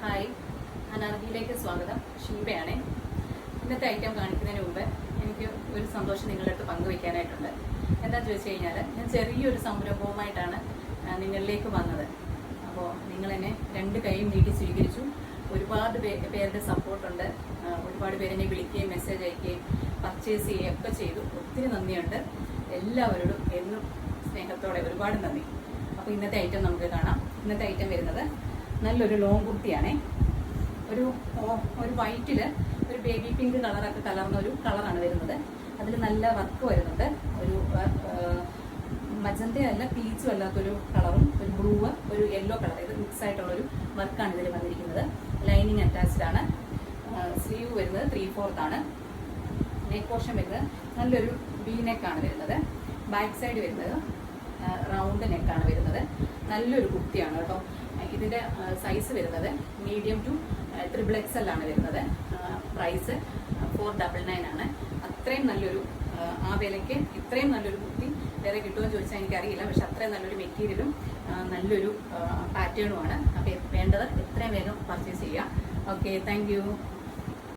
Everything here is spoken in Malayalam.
ഹായ്, അനാർഗിയിലേക്ക് സ്വാഗതം. ഷീബയാണ്. ഇന്നത്തെ ഐറ്റം കാണിക്കുന്നതിന് മുമ്പ് എനിക്ക് ഒരു സന്തോഷം നിങ്ങളുടെ അടുത്ത് പങ്കുവയ്ക്കാനായിട്ടുണ്ട്. എന്താണെന്ന് ചോദിച്ചു കഴിഞ്ഞാൽ, ഞാൻ ചെറിയൊരു സംരംഭവുമായിട്ടാണ് നിങ്ങളിലേക്ക് വന്നത്. അപ്പോൾ നിങ്ങളെന്നെ രണ്ട് കൈയും നീട്ടി സ്വീകരിച്ചു. ഒരുപാട് പേരുടെ സപ്പോർട്ടുണ്ട്. ഒരുപാട് പേരെന്നെ വിളിക്കുകയും മെസ്സേജ് അയക്കുകയും പർച്ചേസ് ചെയ്യുകയും ഒക്കെ ചെയ്തു. ഒത്തിരി നന്ദിയുണ്ട് എല്ലാവരോടും. എന്നും സ്നേഹത്തോടെ ഒരുപാട് നന്ദി. അപ്പോൾ ഇന്നത്തെ ഐറ്റം നമുക്ക് കാണാം. ഇന്നത്തെ ഐറ്റം വരുന്നത് നല്ലൊരു ലോങ് കുർത്തിയാണേ. ഒരു വൈറ്റിൽ ഒരു ബേബി പിങ്ക് കളറൊക്കെ കലർന്ന ഒരു കളറാണ് വരുന്നത്. അതിൽ നല്ല വർക്ക് വരുന്നുണ്ട്. ഒരു മജന്തയല്ല, പീച്ചും അല്ലാത്തൊരു കളറും, ഒരു ബ്ലൂ, ഒരു യെല്ലോ കളർ, ഇത് മിക്സ് ആയിട്ടുള്ളൊരു വർക്കാണ് ഇതിൽ വന്നിരിക്കുന്നത്. ലൈനിങ് അറ്റാച്ച്ഡ് ആണ്. സ്ലീവ് വരുന്നത് 3/4 ആണ്. നെക്ക് പോർഷൻ വരുന്നത് നല്ലൊരു വി നെക്കാണ് വരുന്നത്. ബാക്ക് സൈഡ് വരുന്നത് റൗണ്ട് നെക്കാണ് വരുന്നത്. നല്ലൊരു കുർത്തിയാണ് കേട്ടോ. ഇതിൻ്റെ സൈസ് വരുന്നത് മീഡിയം ടു XXL ആണ് വരുന്നത്. പ്രൈസ് 499 ആണ്. അത്രയും നല്ലൊരു ആ വിലയ്ക്ക് ഇത്രയും നല്ലൊരു കുർത്തി വേറെ കിട്ടുമെന്ന് ചോദിച്ചാൽ എനിക്കറിയില്ല. പക്ഷെ അത്രയും നല്ലൊരു മെറ്റീരിയലും നല്ലൊരു പാറ്റേണുമാണ്. അപ്പോൾ വേണ്ടത് എത്രയും വേഗം പർച്ചേസ് ചെയ്യുക. Okay, thank you.